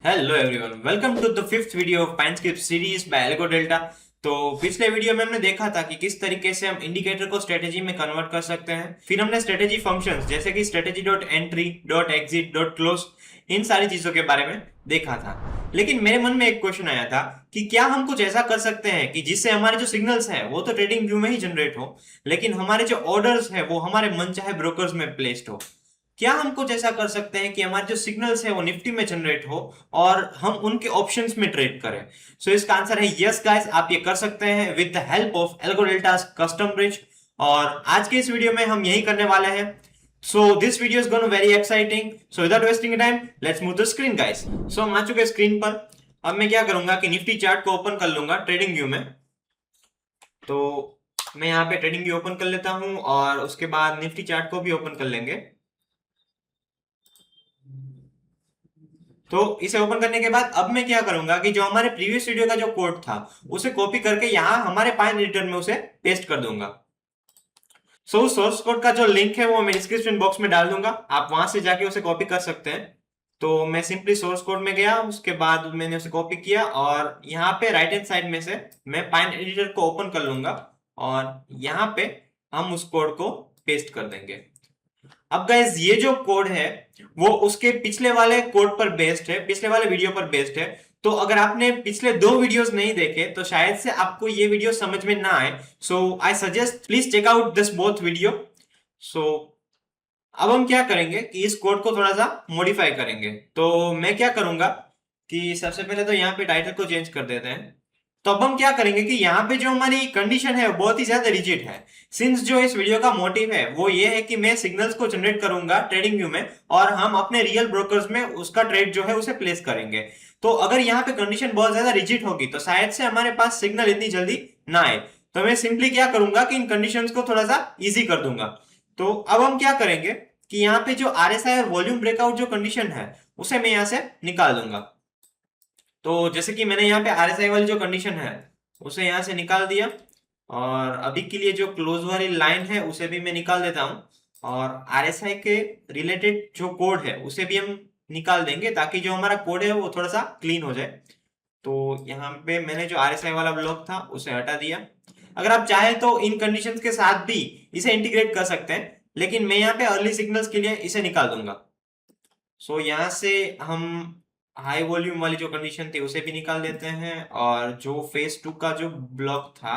Hello everyone, welcome to the fifth video of Pine Script series by Algo Delta. तो पिछले video में हमने देखा था कि किस तरीके से हम इंडिकेटर को स्ट्रेटेजी में कन्वर्ट कर सकते हैं। फिर हमने स्ट्रेटेजी फंक्शंस जैसे कि strategy dot entry, dot exit, dot close, इन सारी चीजों के बारे में देखा था। लेकिन मेरे मन में एक क्वेश्चन आया था कि क्या हम कुछ ऐसा कर सकते हैं कि जिससे हमारे जो सिग्नल्स हैं वो तो ट्रेडिंग व्यू में ही जनरेट हो, लेकिन हमारे जो ऑर्डर्स हैं वो हमारे मनचाहे ब्रोकर्स में प्लेस्ड हो। क्या हम कुछ ऐसा कर सकते हैं कि हमारे जो सिग्नल्स है वो निफ्टी में जनरेट हो और हम उनके ऑप्शंस में ट्रेड करें। सो इसका आंसर है यस गाइस, आप ये कर सकते हैं with the help of algo deltas custom bridge. और आज के इस वीडियो में हम यही करने वाले हैं। So this video is gonna very exciting, so without wasting time let's move the screen guys. So हम आ चुके हैं स्क्रीन पर। अब मैं क्या करूंगा कि निफ्टी चार्ट को ओपन कर लूंगा ट्रेडिंग व्यू में। तो मैं यहाँ पे ट्रेडिंग व्यू ओपन कर लेता हूं और उसके बाद निफ्टी चार्ट को भी ओपन कर लेंगे। तो इसे ओपन करने के बाद अब मैं क्या करूंगा कि जो हमारे प्रीवियस वीडियो का जो कोड था उसे कॉपी करके यहाँ हमारे पाइन एडिटर में उसे पेस्ट कर दूंगा। सो सोर्स कोड का जो लिंक है वो मैं डिस्क्रिप्शन बॉक्स में डाल दूंगा, आप वहां से जाके उसे कॉपी कर सकते हैं। तो मैं सिंपली सोर्स कोड में गया, उसके बाद मैंने उसे कॉपी किया और यहाँ पे राइट हैंड साइड में से मैं पाइन एडिटर को ओपन कर लूंगा और यहाँ पे हम उस कोड को पेस्ट कर देंगे। अब गाइज ये जो कोड है वो उसके पिछले वाले कोड पर बेस्ड है, पिछले वाले वीडियो पर बेस्ड है। तो अगर आपने पिछले दो वीडियोस नहीं देखे तो शायद से आपको ये वीडियो समझ में ना आए। So I suggest please check out this both video. So अब हम क्या करेंगे कि इस कोड को थोड़ा सा मॉडिफाई करेंगे। तो मैं क्या करूंगा कि सबसे पहले तो यहाँ पे टाइटल को चेंज कर देते हैं। तो अब हम क्या करेंगे कि यहाँ पे जो हमारी कंडीशन है वो बहुत ही ज्यादा रिजिड है। सिंस जो इस वीडियो का मोटिव है वो ये है कि मैं सिग्नल्स को जनरेट करूंगा ट्रेडिंग व्यू में और हम अपने रियल ब्रोकर्स में उसका ट्रेड जो है उसे प्लेस करेंगे। तो अगर यहाँ पे कंडीशन बहुत ज्यादा रिजिड होगी तो शायद से हमारे पास सिग्नल इतनी जल्दी ना आए। तो मैं सिंपली क्या करूंगा कि इन कंडीशंस को थोड़ा सा इजी कर दूंगा। तो अब हम क्या करेंगे कि यहाँ पे जो आरएसआई और वॉल्यूम ब्रेकआउट जो कंडीशन है उसे मैं यहाँ से निकाल दूंगा। तो जैसे कि मैंने यहाँ पे आरएसआई वाली जो कंडीशन है उसे यहाँ से निकाल दिया और अभी के लिए जो क्लोज वाली लाइन है उसे भी मैं निकाल देता हूँ और आरएसआई के रिलेटेड जो कोड है उसे भी हम निकाल देंगे ताकि जो हमारा कोड है वो थोड़ा सा क्लीन हो जाए। तो यहाँ पे मैंने जो आरएसआई वाला ब्लॉक था उसे हटा दिया। अगर आप चाहें तो इन कंडीशंस के साथ भी इसे इंटीग्रेट कर सकते हैं, लेकिन मैं यहाँ पे अर्ली सिग्नल्स के लिए इसे निकाल दूंगा। सो यहाँ से हम हाई वॉल्यूम वाली जो कंडीशन थी उसे भी निकाल देते हैं और जो फेज टू का जो ब्लॉक था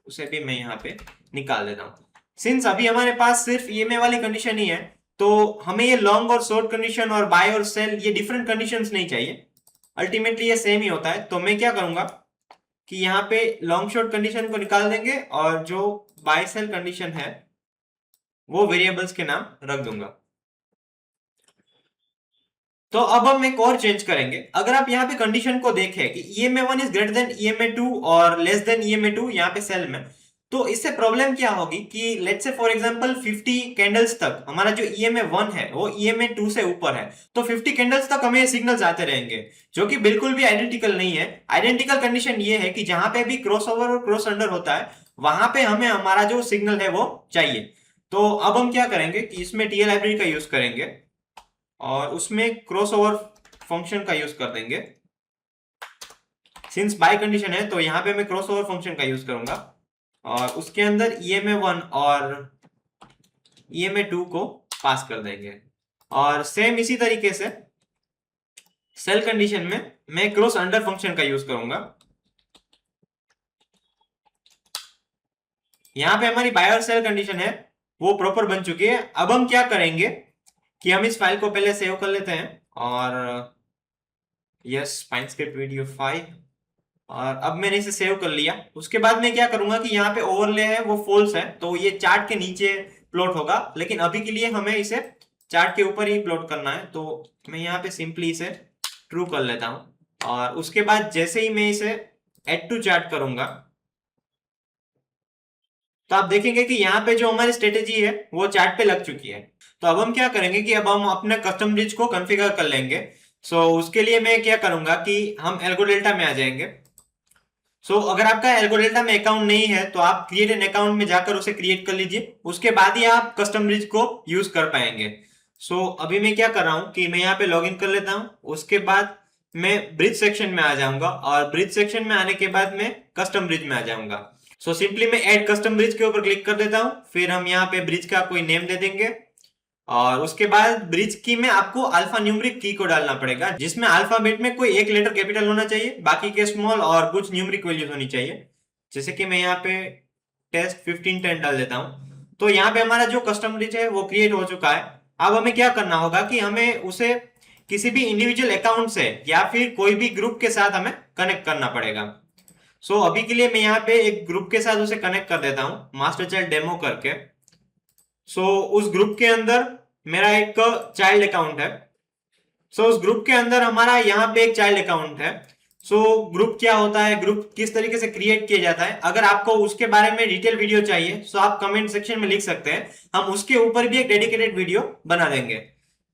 उसे भी मैं यहाँ पे निकाल देता हूँ। सिंस अभी हमारे पास सिर्फ ईएमए वाली कंडीशन ही है तो हमें ये लॉन्ग और शॉर्ट कंडीशन और बाय और सेल ये डिफरेंट कंडीशंस नहीं चाहिए। अल्टीमेटली ये सेम ही होता है। तो मैं क्या करूंगा कि यहाँ पे लॉन्ग शॉर्ट कंडीशन को निकाल देंगे और जो बाय सेल कंडीशन है वो वेरिएबल्स के नाम रख दूंगा। तो अब हम एक और चेंज करेंगे। अगर आप यहाँ पे कंडीशन को देखें कि EMA1 is greater than EMA2 और लेस देन EMA2 यहाँ पे सेल में, तो इससे प्रॉब्लम क्या होगी कि let's say for example 50 candles तक हमारा जो EMA1 है वो EMA2 से ऊपर है, तो 50 कैंडल्स तक हमें सिग्नल्स आते रहेंगे जो कि बिल्कुल भी आइडेंटिकल नहीं है। आइडेंटिकल कंडीशन ये है कि जहां पे भी क्रॉस ओवर और क्रॉस अंडर होता है वहां पे हमें हमारा जो सिग्नल है वो चाहिए। तो अब हम क्या करेंगे कि इसमें टीएल लाइब्रेरी का यूज करेंगे और उसमें क्रॉसओवर फंक्शन का यूज कर देंगे। सिंस बाय कंडीशन है तो यहाँ पे मैं क्रॉसओवर फंक्शन का यूज करूंगा और उसके अंदर EMA1 और EMA2 को पास कर देंगे। और सेम इसी तरीके से सेल कंडीशन में मैं क्रॉस अंडर फंक्शन का यूज करूंगा। यहाँ पे हमारी बाय और सेल कंडीशन है वो प्रॉपर बन चुकी है। अब हम क्या करेंगे कि हम इस फाइल को पहले सेव कर लेते हैं और यस पाइनस्क्रिप्ट वीडियो 5, और अब मैंने इसे सेव कर लिया। उसके बाद मैं क्या करूंगा कि यहाँ पे ओवरले है वो फॉल्स है तो ये चार्ट के नीचे प्लॉट होगा, लेकिन अभी के लिए हमें इसे चार्ट के ऊपर ही प्लॉट करना है। तो मैं यहाँ पे सिंपली इसे ट्रू कर लेता हूं और उसके बाद जैसे ही मैं इसे एड टू चार्ट करूंगा तो आप देखेंगे कि यहाँ पे जो हमारी स्ट्रेटेजी है वो चार्ट पे लग चुकी है। तो अब हम क्या करेंगे कि अब हम अपने कस्टम ब्रिज को कॉन्फ़िगर कर लेंगे। उसके लिए मैं क्या करूंगा कि हम एल्गो डेल्टा में आ जाएंगे। अगर आपका एल्गो डेल्टा में अकाउंट नहीं है तो आप क्रिएट एन अकाउंट में जाकर उसे क्रिएट कर लीजिए, उसके बाद ही आप कस्टम ब्रिज को यूज कर पाएंगे। अभी मैं क्या कर रहा हूं कि मैं यहाँ पे लॉग इन कर लेता हूं, उसके बाद मैं ब्रिज सेक्शन में आ जाऊंगा और ब्रिज सेक्शन में आने के बाद मैं कस्टम ब्रिज में आ जाऊंगा। सिंपली मैं ऐड कस्टम ब्रिज के ऊपर क्लिक कर देता हूं, फिर हम यहाँ पे ब्रिज का कोई नेम दे देंगे और उसके बाद ब्रिज की में आपको अल्फा न्यूमरिक की को डालना पड़ेगा, जिसमें अल्फाबेट में कोई एक लेटर कैपिटल होना चाहिए, बाकी के स्मॉल और कुछ न्यूमरिक वैल्यूज होनी चाहिए। जैसे कि मैं यहाँ पे टेस्ट 1510 डाल देता हूं। तो यहाँ पे हमारा जो कस्टम ब्रिज है वो क्रिएट हो चुका है। अब हमें क्या करना होगा कि हमें उसे किसी भी इंडिविजुअल अकाउंट से या फिर कोई भी ग्रुप के साथ हमें कनेक्ट करना पड़ेगा। अभी के लिए मैं यहाँ पे एक ग्रुप के साथ उसे कनेक्ट कर देता हूँ मास्टर चाइल्ड डेमो करके। उस ग्रुप के अंदर मेरा एक चाइल्ड अकाउंट है। उस ग्रुप के अंदर हमारा यहाँ पे एक चाइल्ड अकाउंट है। ग्रुप क्या होता है, ग्रुप किस तरीके से क्रिएट किया जाता है, अगर आपको उसके बारे में डिटेल वीडियो चाहिए आप कमेंट सेक्शन में लिख सकते हैं, हम उसके ऊपर भी एक डेडिकेटेड वीडियो बना देंगे।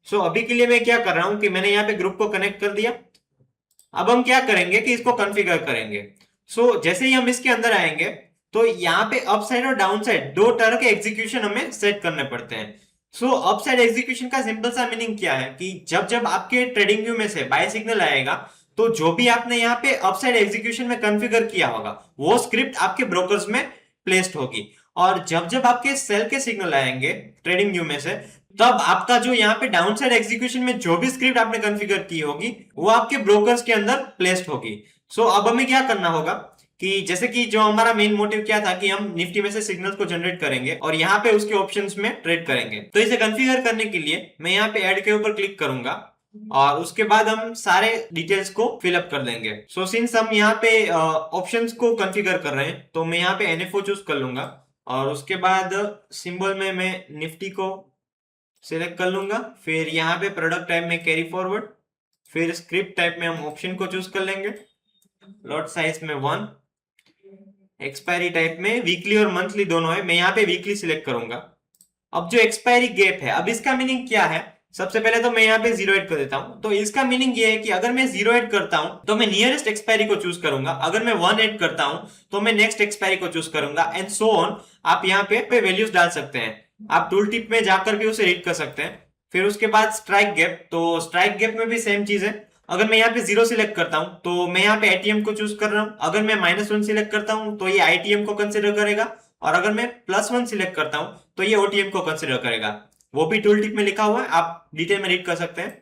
अभी के लिए मैं क्या कर रहा हूं कि मैंने यहाँ पे ग्रुप को कनेक्ट कर दिया। अब हम क्या करेंगे कि इसको कॉन्फ़िगर करेंगे। जैसे ही हम इसके अंदर आएंगे तो यहाँ पे अप साइड और डाउन साइड दो तरह के एग्जीक्यूशन हमें सेट करने पड़ते हैं। अप साइड एग्जीक्यूशन का सिंपल सा मीनिंग क्या है कि जब जब आपके ट्रेडिंग व्यू में से बाय सिग्नल आएगा तो जो भी आपने यहाँ पे अप साइड एग्जीक्यूशन में कॉन्फ़िगर किया होगा वो स्क्रिप्ट आपके ब्रोकर्स में प्लेस्ड होगी, और जब जब आपके सेल के सिग्नल आएंगे ट्रेडिंग व्यू में से तब आपका जो यहाँ पे डाउन साइड एग्जीक्यूशन में जो भी स्क्रिप्ट आपने कॉन्फ़िगर की होगी वो आपके ब्रोकर्स के अंदर प्लेस्ड होगी। अब हमें क्या करना होगा कि जैसे कि जो हमारा मेन मोटिव क्या था कि हम निफ्टी में से सिग्नल्स को जनरेट करेंगे और यहाँ पे उसके ऑप्शंस में ट्रेड करेंगे। तो इसे कॉन्फ़िगर करने के लिए मैं यहाँ पे ऐड के ऊपर क्लिक करूंगा और उसके बाद हम सारे डिटेल्स को फिलअप कर देंगे। सिंस हम यहाँ पे ऑप्शंस को कॉन्फ़िगर कर रहे हैं तो मैं यहाँ पे NFO चूज कर लूंगा और उसके बाद सिंबल में मैं निफ्टी को सिलेक्ट कर लूंगा। फिर यहाँ पे प्रोडक्ट टाइप में कैरी फॉरवर्ड, फिर स्क्रिप्ट टाइप में हम ऑप्शन को चूज कर लेंगे, लॉट साइज में 1, एक्सपायरी टाइप में वीकली और मंथली दोनों है, मैं यहाँ पे वीकली सिलेक्ट करूंगा। अब जो एक्सपायरी गैप है, अब इसका मीनिंग क्या है, सबसे पहले तो मैं यहाँ पे 0 ऐड कर देता हूं। तो इसका मीनिंग ये है कि अगर मैं 0 ऐड करता हूं तो मैं नियरेस्ट एक्सपायरी को चूज करूंगा, अगर मैं 1 ऐड करता हूं तो मैं नेक्स्ट एक्सपायरी को चूज करूंगा एंड सो ऑन। आप यहाँ पे वैल्यूज डाल सकते हैं, आप टूल टिप में जाकर भी उसे रीड कर सकते हैं। फिर उसके बाद स्ट्राइक गैप, तो स्ट्राइक गैप में भी सेम चीज है, अगर मैं यहाँ पे 0 सिलेक्ट करता हूं तो मैं यहाँ पे ATM को चूज कर रहा हूं, अगर मैं -1 सिलेक्ट करता हूं तो ये ITM को कंसिडर करेगा, और अगर मैं +1 सिलेक्ट करता हूं तो ये OTM को कंसिडर करेगा। वो भी टूल टिप में लिखा हुआ है, आप डिटेल में रीड कर सकते हैं।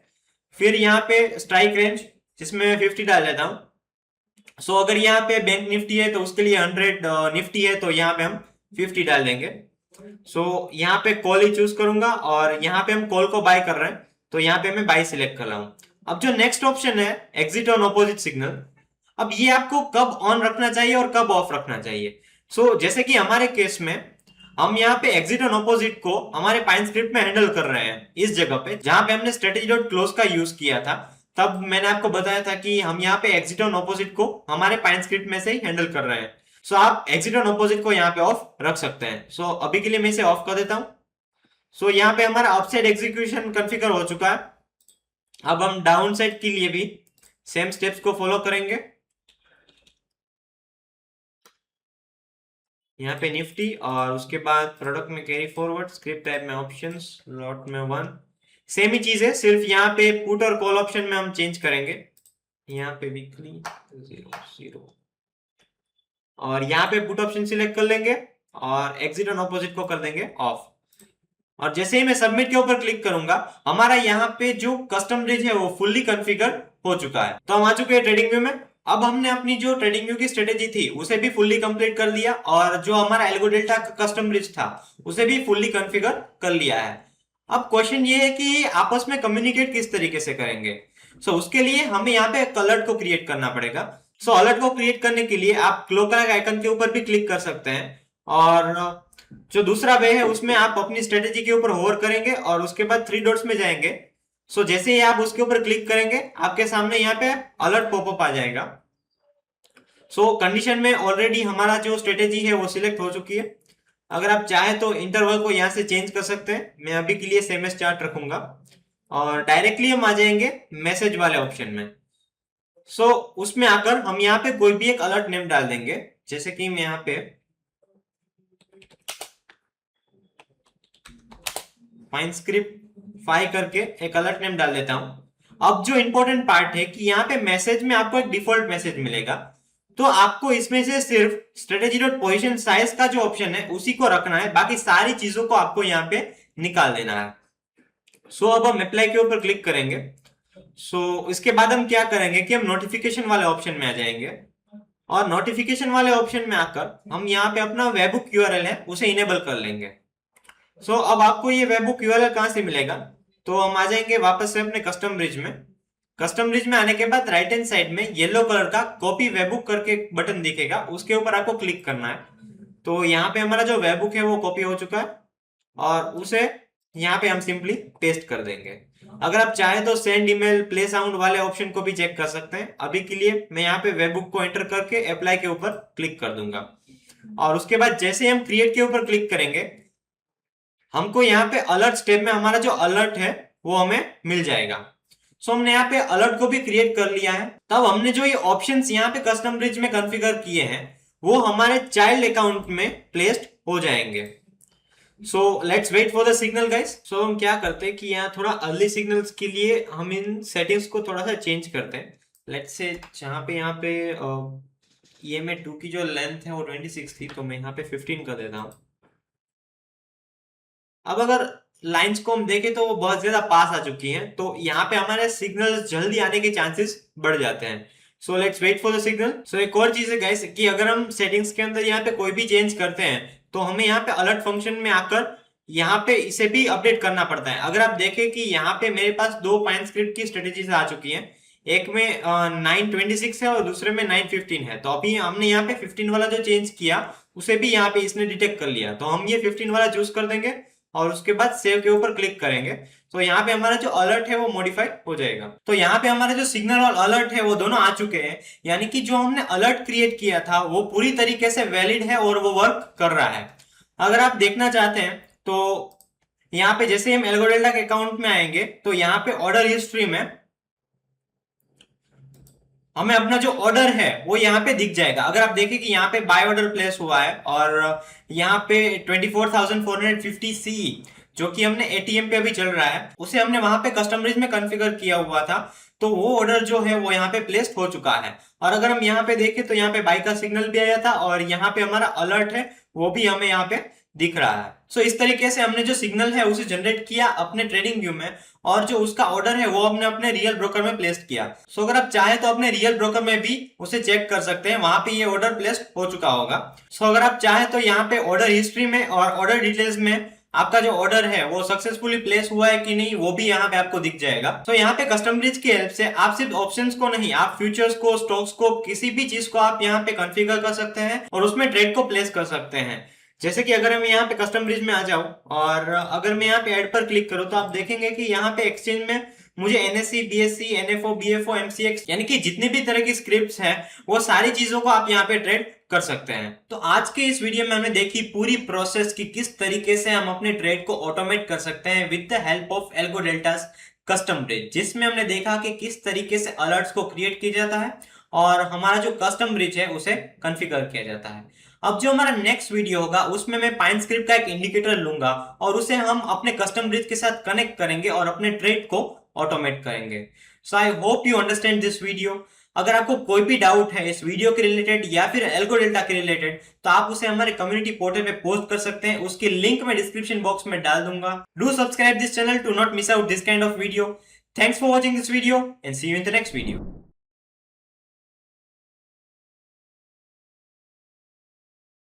फिर यहाँ पे स्ट्राइक रेंज जिसमें मैं 50 डाल देता हूँ। अगर यहाँ पे बैंक निफ्टी है तो उसके लिए 100 निफ्टी है तो यहाँ पे हम 50 डाल देंगे। यहाँ पे कॉल ही चूज करूंगा और यहाँ पे हम कॉल को बाय कर रहे हैं तो यहाँ पे मैं बाय सिलेक्ट कर रहा हूँ। अब जो नेक्स्ट ऑप्शन है एग्जिट ऑन ऑपोजिट सिग्नल, अब ये आपको कब ऑन रखना चाहिए और कब ऑफ रखना चाहिए। जैसे कि हमारे केस में हम यहाँ पे एग्जिट ऑन ऑपोजिट को हमारे पाइन स्क्रिप्ट में हैंडल कर रहे हैं, इस जगह पे जहां पे हमने स्ट्रेटेजी डॉट क्लोज का यूज किया था, तब मैंने आपको बताया था कि हम यहाँ पे एग्जिट ऑन ऑपोजिट को हमारे पाइन स्क्रिप्ट में से ही हैंडल कर रहे हैं। आप एग्जिट ऑन ऑपोजिट को यहाँ पे ऑफ रख सकते हैं। अभी के लिए मैं इसे ऑफ कर देता हूँ। यहाँ पे हमारा अपसाइड एग्जीक्यूशन कॉन्फ़िगर हो चुका है। अब हम डाउन साइड के लिए भी सेम स्टेप्स को फॉलो करेंगे। यहाँ पे निफ्टी और उसके बाद प्रोडक्ट में कैरी फॉरवर्ड, स्क्रिप्ट टाइप में ऑप्शंस, लॉट में 1, सेम ही चीज है, सिर्फ यहाँ पे पुट और कॉल ऑप्शन में हम चेंज करेंगे। यहाँ पे वीकली 0 और यहाँ पे पुट ऑप्शन सिलेक्ट कर लेंगे और एग्जिट ऑन ऑपोजिट को कर देंगे ऑफ। और जैसे ही मैं सबमिट के ऊपर क्लिक करूंगा हमारा यहाँ पे जो कस्टम ब्रिज है वो फुल्ली कॉन्फ़िगर हो चुका है। तो हम आ चुके हैं ट्रेडिंग व्यू में। अब हमने अपनी जो ट्रेडिंग व्यू की स्ट्रेटेजी थी उसे भी फुल्ली कंप्लीट कर लिया और जो हमारा एल्गो डेल्टा कस्टम ब्रिज था उसे भी फुल्ली कॉन्फ़िगर कर लिया है। अब क्वेश्चन ये है कि आपस में कम्युनिकेट किस तरीके से करेंगे। उसके लिए हमें यहाँ पे अलर्ट को क्रिएट करना पड़ेगा। अलर्ट को क्रिएट करने के लिए आप क्लॉक आइकन के ऊपर भी क्लिक कर सकते हैं और जो दूसरा वे है उसमें आप अपनी स्ट्रेटेजी के ऊपर होवर करेंगे और उसके बाद 3 डॉट्स में जाएंगे। जैसे ही आप उसके ऊपर क्लिक करेंगे आपके सामने यहाँ पे अलर्ट पॉपअप आ जाएगा। कंडीशन में ऑलरेडी हमारा जो स्ट्रेटेजी है वो सिलेक्ट हो चुकी है। अगर आप चाहे तो इंटरवल को यहाँ से चेंज कर सकते हैं, मैं अभी के लिए सेम एस चार्ट रखूंगा और डायरेक्टली हम आ जाएंगे मैसेज वाले ऑप्शन में। उसमें आकर हम यहाँ पे कोई भी एक अलर्ट नेम डाल देंगे, जैसे कि मैं यहाँ पे फाइन स्क्रिप्ट फाइ करके एक अलर्ट नेम डाल देता हूं। अब जो इंपॉर्टेंट पार्ट है कि यहाँ पे मैसेज में आपको एक डिफॉल्ट मैसेज मिलेगा, तो आपको इसमें से सिर्फ स्ट्रेटेजी डॉट पोजीशन साइज का जो ऑप्शन है उसी को रखना है, बाकी सारी चीजों को आपको यहाँ पे निकाल देना है। सो अब हम अप्लाई के ऊपर क्लिक करेंगे। इसके बाद हम क्या करेंगे कि हम नोटिफिकेशन वाले ऑप्शन में आ जाएंगे, और नोटिफिकेशन वाले ऑप्शन में आकर हम यहाँ पे अपना वेबबुक यूआरएल है उसे इनेबल कर लेंगे। अब आपको ये वेबबुक यूआरएल कहां से मिलेगा, तो हम आ जाएंगे वापस से अपने कस्टम ब्रिज में। कस्टम ब्रिज में आने के बाद राइट हैंड साइड में येलो कलर का कॉपी वेबबुक करके बटन दिखेगा, उसके ऊपर आपको क्लिक करना है। तो यहाँ पे हमारा जो वेबबुक है वो कॉपी हो चुका है, और उसे यहाँ पे हम सिंपली पेस्ट कर देंगे। अगर आप चाहे तो सेंड ईमेल प्ले साउंड वाले ऑप्शन को भी चेक कर सकते हैं। अभी के लिए मैं यहाँ पे वेबबुक को एंटर करके अप्लाई के ऊपर क्लिक कर दूंगा, और उसके बाद जैसे हम क्रिएट के ऊपर क्लिक करेंगे हमको यहाँ पे अलर्ट स्टेप में हमारा जो अलर्ट है वो हमें मिल जाएगा। हमने यहाँ पे अलर्ट को भी क्रिएट कर लिया है। तब हमने जो ये ऑप्शंस यहाँ पे कस्टम ब्रिज में कॉन्फ़िगर किए हैं वो हमारे चाइल्ड अकाउंट में प्लेस्ड हो जाएंगे। Let's wait for the signal guys. हम क्या करते हैं कि यहाँ थोड़ा अर्ली सिग्नल्स के लिए हम इन सेटिंग्स को थोड़ा सा चेंज करते हैं। लेट्स से जहाँ पे यहाँ पे EMA2 की जो लेंथ है वो 26 थी, तो मैं यहाँ पे 15 कर देता हूँ। अब अगर लाइंस को हम देखें तो वो बहुत ज्यादा पास आ चुकी हैं, तो यहाँ पे हमारे सिग्नल जल्दी आने के चांसेस बढ़ जाते हैं। Let's wait for the signal. एक और चीज है गाइस कि अगर हम सेटिंग्स के अंदर यहाँ पे कोई भी चेंज करते हैं तो हमें यहाँ पे अलर्ट फंक्शन में आकर यहाँ पे इसे भी अपडेट करना पड़ता है। अगर आप देखें कि यहाँ पे मेरे पास दो पाइन स्क्रिप्ट की स्ट्रेटेजीज आ चुकी हैं, एक में 926 है और दूसरे में 915 है। तो अभी हमने यहाँ पे 15 वाला जो चेंज किया उसे भी यहाँ पे इसने डिटेक्ट कर लिया, तो हम ये 15 वाला चूज कर देंगे और उसके बाद सेव के ऊपर क्लिक करेंगे। तो यहाँ पे हमारा जो अलर्ट है वो मॉडिफाई हो जाएगा। तो यहाँ पे हमारे जो सिग्नल और अलर्ट है वो दोनों आ चुके हैं, यानी कि जो हमने अलर्ट क्रिएट किया था वो पूरी तरीके से वैलिड है और वो वर्क कर रहा है। अगर आप देखना चाहते हैं तो यहाँ पे जैसे हम एल्गो डेल्टा के अकाउंट में आएंगे तो यहाँ पे ऑर्डर हिस्ट्री में हमें अपना जो ऑर्डर है वो यहाँ पे दिख जाएगा। अगर आप देखें कि यहाँ पे बाय ऑर्डर प्लेस हुआ है और यहाँ पे 24,450 सी जो कि हमने एटीएम पे अभी चल रहा है उसे हमने वहां पे कस्टम ब्रिज में कॉन्फ़िगर किया हुआ था, तो वो ऑर्डर जो है वो यहाँ पे प्लेस्ड हो चुका है। और अगर हम यहाँ पे देखें तो यहाँ पे बाय का सिग्नल भी आया था और यहाँ पे हमारा अलर्ट है वो भी हमें यहाँ पे दिख रहा है। इस तरीके से हमने जो सिग्नल है उसे जनरेट किया अपने ट्रेडिंग व्यू में, और जो उसका ऑर्डर है वो हमने अपने रियल ब्रोकर में प्लेस किया। अगर आप चाहे तो अपने रियल ब्रोकर में भी उसे चेक कर सकते हैं, वहां पे ये ऑर्डर प्लेस हो चुका होगा। अगर आप चाहे तो यहाँ पे ऑर्डर हिस्ट्री में और ऑर्डर डिटेल्स में आपका जो ऑर्डर है वो सक्सेसफुली प्लेस हुआ है कि नहीं वो भी यहाँ पे आपको दिख जाएगा। यहाँ पे कस्टम ब्रिज की हेल्प से आप सिर्फ ऑप्शंस को नहीं, आप फ्यूचर्स को, स्टॉक्स को, किसी भी चीज को आप यहाँ पे कॉन्फ़िगर कर सकते हैं और उसमें ट्रेड को प्लेस कर सकते हैं। जैसे कि अगर मैं यहाँ पे कस्टम ब्रिज में आ जाऊं और अगर मैं यहाँ पे ऐड पर क्लिक करूं तो आप देखेंगे कि यहाँ पे एक्सचेंज में मुझे NSE, BSE, NFO, BFO, MCX यानी कि जितनी भी तरह की स्क्रिप्ट्स हैं वो सारी चीजों को आप यहाँ पे ट्रेड कर सकते हैं। तो आज के इस वीडियो में हमने देखी पूरी प्रोसेस की किस तरीके से हम अपने ट्रेड को ऑटोमेट कर सकते हैं with the help of algo deltas custom bridge, जिसमें हमने देखा कि किस तरीके से अलर्ट्स को क्रिएट किया जाता है और हमारा जो कस्टम ब्रिज है उसे कॉन्फ़िगर किया जाता है। अब जो हमारा नेक्स्ट वीडियो होगा उसमें मैं पाइन स्क्रिप्ट का एक इंडिकेटर लूंगा और उसे हम अपने कस्टम ब्रिज के साथ कनेक्ट करेंगे और अपने ट्रेड को ऑटोमेट करेंगे। I hope you understand this video. अगर आपको कोई भी डाउट है इस वीडियो के रिलेटेड या फिर एल्गो डेल्टा के रिलेटेड तो आप उसे हमारे कम्युनिटी पोर्टल पे पोस्ट कर सकते हैं, उसकी लिंक मैं डिस्क्रिप्शन बॉक्स में डाल दूंगा। Do subscribe this channel to not miss out this kind of video. Thanks for watching this video and see you in the next video.